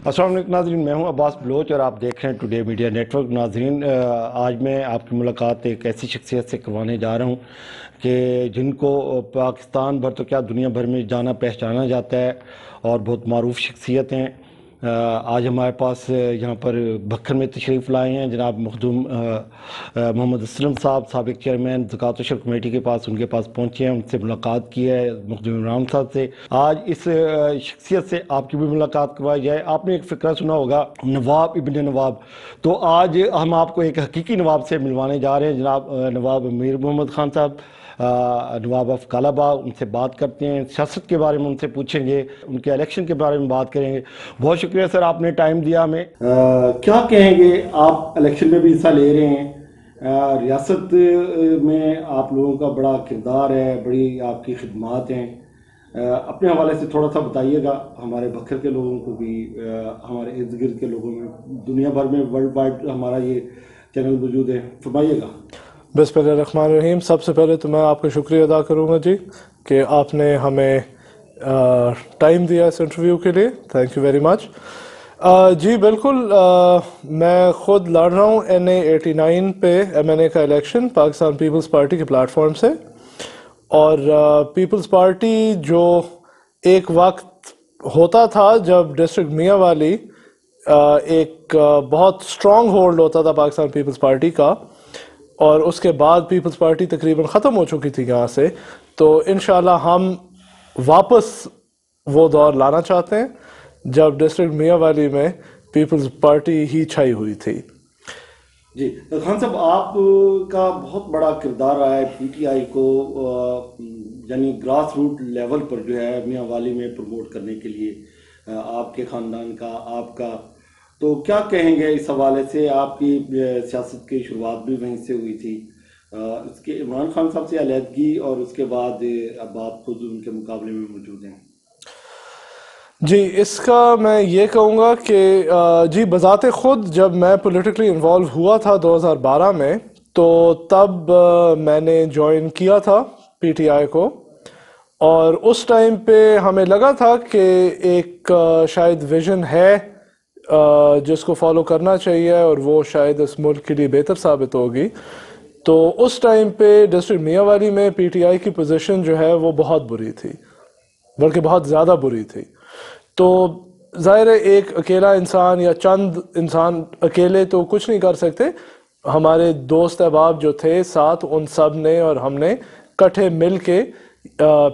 السلام علیکم ناظرین، میں ہوں عباس بلوچ اور آپ دیکھ رہے ہیں ٹوڈے میڈیا نیٹ ورک۔ ناظرین، آج میں آپ کی ملاقات ایک ایسی شخصیت سے کروانے جا رہا ہوں کہ جن کو پاکستان بھر تو کیا دنیا بھر میں جانا پہچانا جاتا ہے اور بہت معروف شخصیت ہیں۔ آج ہمارے پاس یہاں پر بکھر میں تشریف لائے ہیں جناب مخدوم محمد اسلم صاحب، سابق چیئرمین زکوٰۃ و شرک کمیٹی کے پاس، ان کے پاس پہنچے ہیں، ان سے ملاقات کی ہے مخدوم عمران صاحب سے۔ آج اس شخصیت سے آپ کی بھی ملاقات کروائی جائے۔ آپ نے ایک فقرہ سنا ہوگا نواب ابن نواب، تو آج ہم آپ کو ایک حقیقی نواب سے ملوانے جا رہے ہیں، جناب نواب میر محمد خان صاحب، نواب آف کالا باغ۔ ان سے بات کرتے ہیں، سیاست کے بارے میں ان سے پوچھیں گے، ان کے الیکشن کے بارے میں بات کریں گے۔ بہت شکریہ سر، آپ نے ٹائم دیا ہمیں۔ کیا کہیں گے، آپ الیکشن میں بھی حصہ لے رہے ہیں، ریاست میں آپ لوگوں کا بڑا کردار ہے، بڑی آپ کی خدمات ہیں، اپنے حوالے سے تھوڑا سا بتائیے گا، ہمارے بکھر کے لوگوں کو بھی، ہمارے ارد گرد کے لوگوں میں، دنیا بھر میں ورلڈ وائڈ ہمارا یہ چینل موجود ہے، فرمائیے گا۔ بسم اللہ الرحمن الرحیم۔ سب سے پہلے تو میں آپ کا شکریہ ادا کروں گا جی کہ آپ نے ہمیں ٹائم دیا اس انٹرویو کے لیے، تھینک یو ویری مچ۔ جی بالکل، میں خود لڑ رہا ہوں NA89 پہ MNA کا الیکشن پاکستان پیپلز پارٹی کے پلیٹ فارم سے، اور پیپلز پارٹی جو ایک وقت ہوتا تھا جب ڈسٹرکٹ میاں والی ایک بہت اسٹرانگ ہولڈ ہوتا تھا پاکستان پیپلز پارٹی کا، اور اس کے بعد پیپلز پارٹی تقریباً ختم ہو چکی تھی یہاں سے، تو انشاءاللہ ہم واپس وہ دور لانا چاہتے ہیں جب ڈسٹرکٹ میاں والی میں پیپلز پارٹی ہی چھائی ہوئی تھی۔ جی خان صاحب، آپ کا بہت بڑا کردار رہا ہے PTI کو یعنی گراس روٹ لیول پر جو ہے میاں والی میں پروموٹ کرنے کے لیے، آپ کے خاندان کا، آپ کا، تو کیا کہیں گے اس حوالے سے؟ آپ کی سیاست کی شروعات بھی وہیں سے ہوئی تھی، اس کے عمران خان صاحب سے علیحدگی اور اس کے بعد اب آپ خود ان کے مقابلے میں موجود ہیں۔ جی اس کا میں یہ کہوں گا کہ جی بذات خود جب میں پولیٹیکلی انوالو ہوا تھا 2012 میں، تو تب میں نے جوائن کیا تھا PTI کو، اور اس ٹائم پہ ہمیں لگا تھا کہ ایک شاید ویژن ہے جس کو فالو کرنا چاہیے، اور وہ شاید اس ملک کے لیے بہتر ثابت ہوگی۔ تو اس ٹائم پہ ڈسٹرکٹ میاں والی میں PTI کی پوزیشن جو ہے وہ بہت بری تھی، بلکہ بہت زیادہ بری تھی۔ تو ظاہر ہے ایک اکیلا انسان یا چند انسان اکیلے تو کچھ نہیں کر سکتے، ہمارے دوست احباب جو تھے ساتھ، ان سب نے اور ہم نے کٹھے مل کے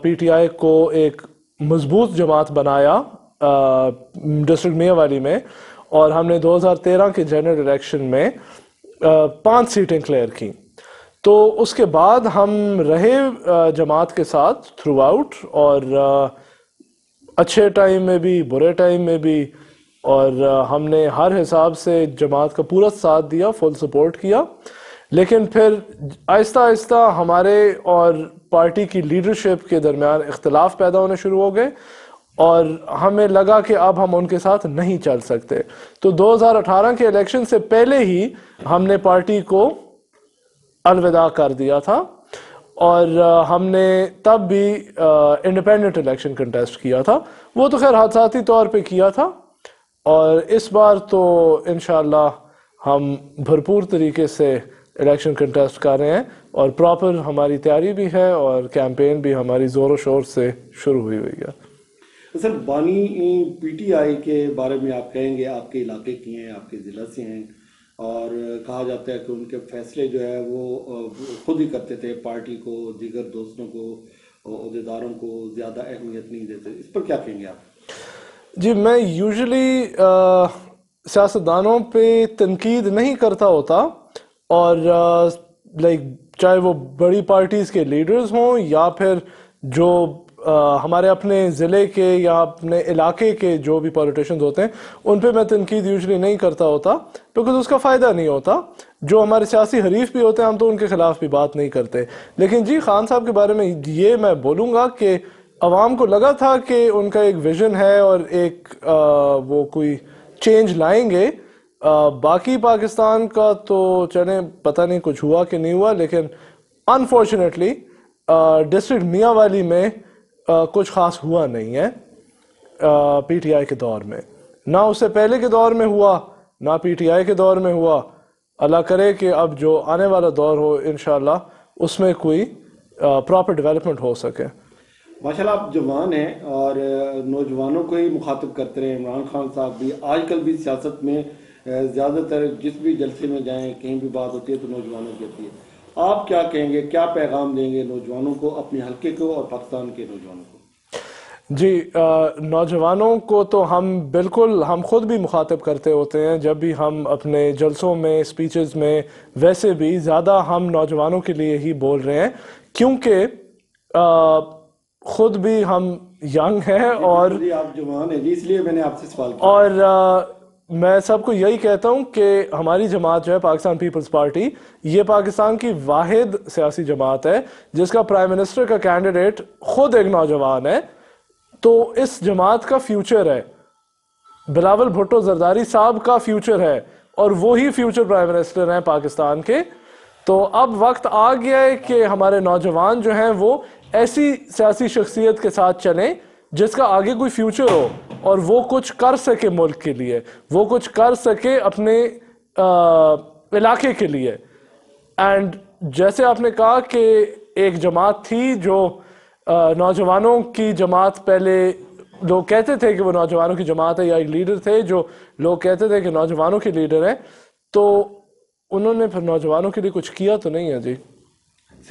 PTI کو ایک مضبوط جماعت بنایا ڈسٹرکٹ میاں والی میں، اور ہم نے 2013 کے جنرل الیکشن میں 5 سیٹیں کلیئر کی۔ تو اس کے بعد ہم رہے جماعت کے ساتھ تھرو آؤٹ، اور اچھے ٹائم میں بھی برے ٹائم میں بھی، اور ہم نے ہر حساب سے جماعت کا پورا ساتھ دیا، فل سپورٹ کیا۔ لیکن پھر آہستہ آہستہ ہمارے اور پارٹی کی لیڈرشپ کے درمیان اختلاف پیدا ہونے شروع ہو گئے، اور ہمیں لگا کہ اب ہم ان کے ساتھ نہیں چل سکتے۔ تو 2018 کے الیکشن سے پہلے ہی ہم نے پارٹی کو الوداع کر دیا تھا، اور ہم نے تب بھی انڈیپینڈنٹ الیکشن کنٹیسٹ کیا تھا، وہ تو خیر حادثاتی طور پہ کیا تھا، اور اس بار تو انشاءاللہ ہم بھرپور طریقے سے الیکشن کنٹیسٹ کر رہے ہیں، اور پراپر ہماری تیاری بھی ہے، اور کیمپین بھی ہماری زور و شور سے شروع ہوئی ہے۔ سر، بانی PTI کے بارے میں آپ کہیں گے، آپ کے علاقے کی ہیں، آپ کے ضلع سے ہیں، اور کہا جاتا ہے کہ ان کے فیصلے جو ہے وہ خود ہی کرتے تھے، پارٹی کو، دیگر دوستوں کو، عہدیداروں کو زیادہ اہمیت نہیں دیتے، اس پر کیا کہیں گے آپ؟ جی میں یوزلی سیاستدانوں پہ تنقید نہیں کرتا ہوتا، اور لائک چاہے وہ بڑی پارٹیز کے لیڈرز ہوں یا پھر جو ہمارے اپنے ضلع کے یا اپنے علاقے کے جو بھی پولیٹیشنز ہوتے ہیں، ان پہ میں تنقید یوزلی نہیں کرتا ہوتا، بیکاز اس کا فائدہ نہیں ہوتا۔ جو ہمارے سیاسی حریف بھی ہوتے ہیں ہم تو ان کے خلاف بھی بات نہیں کرتے۔ لیکن جی خان صاحب کے بارے میں یہ میں بولوں گا کہ عوام کو لگا تھا کہ ان کا ایک ویژن ہے اور ایک وہ کوئی چینج لائیں گے۔ باقی پاکستان کا تو چلیں پتہ نہیں کچھ ہوا کہ نہیں ہوا، لیکن انفارچونیٹلی ڈسٹرکٹ میاں والی میں کچھ خاص ہوا نہیں ہے PTI کے دور میں۔ نہ اسے پہلے کے دور میں ہوا، نہ پی ٹی آئی کے دور میں ہوا. اللہ کرے کہ اب جو آنے والا دور ہو انشاءاللہ اس میں کوئی پراپر ڈیولپمنٹ ہو سکے. ماشاءاللہ آپ جوان ہیں اور نوجوانوں کو ہی مخاطب کرتے رہے. عمران خان صاحب بھی آج کل بھی سیاست میں زیادہ تر جس بھی جلسے میں جائیں کہیں بھی بات ہوتی ہے تو نوجوانوں کی ہوتی ہے. آپ کیا کہیں گے، کیا پیغام دیں گے نوجوانوں کو، اپنے حلقے کو اور پاکستان کے نوجوانوں کو؟ جی نوجوانوں کو تو ہم خود بھی مخاطب کرتے ہوتے ہیں جب بھی ہم اپنے جلسوں میں، اسپیچز میں. ویسے بھی زیادہ ہم نوجوانوں کے لیے ہی بول رہے ہیں کیونکہ خود بھی ہم ینگ ہیں اور آپ جوان ہیں جی، اس لیے میں نے آپ سے سوال کیا. اور میں سب کو یہی کہتا ہوں کہ ہماری جماعت جو ہے پاکستان پیپلز پارٹی، یہ پاکستان کی واحد سیاسی جماعت ہے جس کا پرائم منسٹر کا کینڈیڈیٹ خود ایک نوجوان ہے. تو اس جماعت کا فیوچر ہے، بلاول بھٹو زرداری صاحب کا فیوچر ہے اور وہی فیوچر پرائم منسٹر ہیں پاکستان کے. تو اب وقت آ گیا ہے کہ ہمارے نوجوان جو ہیں وہ ایسی سیاسی شخصیت کے ساتھ چلیں جس کا آگے کوئی فیوچر ہو اور وہ کچھ کر سکے ملک کے لیے، وہ کچھ کر سکے اپنے علاقے کے لیے. اینڈ جیسے آپ نے کہا کہ ایک جماعت تھی جو نوجوانوں کی جماعت، پہلے لوگ کہتے تھے کہ وہ نوجوانوں کی جماعت ہے، یا ایک لیڈر تھے جو لوگ کہتے تھے کہ نوجوانوں کے لیڈر ہیں، تو انہوں نے پھر نوجوانوں کے لیے کچھ کیا تو نہیں ہے جی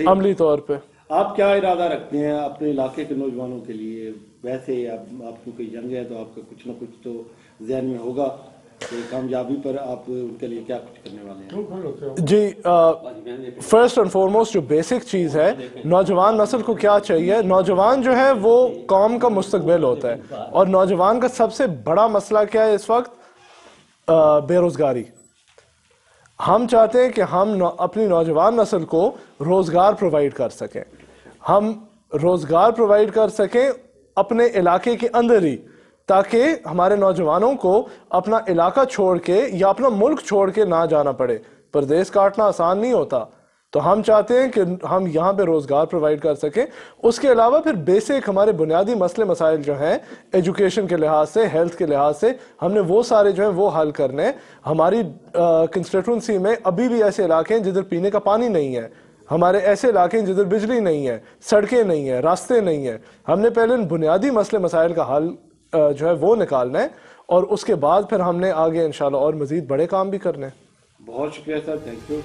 عملی طور پہ. آپ کیا ارادہ رکھتے ہیں اپنے علاقے کے نوجوانوں کے لیے؟ ویسے آپ کیونکہ ینگ ہے تو آپ کا کچھ نہ کچھ تو ذہن میں ہوگا کہ کامیابی پر آپ ان کے لیے کیا کچھ کرنے والے ہیں؟ جی فرسٹ اینڈ فارموسٹ جو بیسک چیز ہے، نوجوان نسل کو کیا چاہیے؟ نوجوان جو ہے وہ قوم کا مستقبل ہوتا ہے اور نوجوان کا سب سے بڑا مسئلہ کیا ہے اس وقت؟ بے روزگاری. ہم چاہتے ہیں کہ ہم اپنی نوجوان نسل کو روزگار پرووائڈ کر سکیں، ہم روزگار پرووائڈ کر سکیں اپنے علاقے کے اندر ہی، تاکہ ہمارے نوجوانوں کو اپنا علاقہ چھوڑ کے یا اپنا ملک چھوڑ کے نہ جانا پڑے. پردیس کاٹنا آسان نہیں ہوتا، تو ہم چاہتے ہیں کہ ہم یہاں پہ روزگار پرووائڈ کر سکیں. اس کے علاوہ پھر بیسک ہمارے بنیادی مسئلے مسائل جو ہیں ایجوکیشن کے لحاظ سے، ہیلتھ کے لحاظ سے، ہم نے وہ سارے جو ہیں وہ حل کرنے. ہماری کنسٹیٹوئنسی میں ابھی بھی ایسے علاقے ہیں جدھر پینے کا پانی نہیں ہے، ہمارے ایسے علاقے ہیں جدھر بجلی نہیں ہے، سڑکیں نہیں ہیں، راستے نہیں ہیں. ہم نے پہلے بنیادی مسئلے مسائل کا حل جو ہے وہ نکالنا ہے اور اس کے بعد پھر ہم نے آگے انشاءاللہ اور مزید بڑے کام بھی کرنے. بہت شکریہ سر، تھینک یو.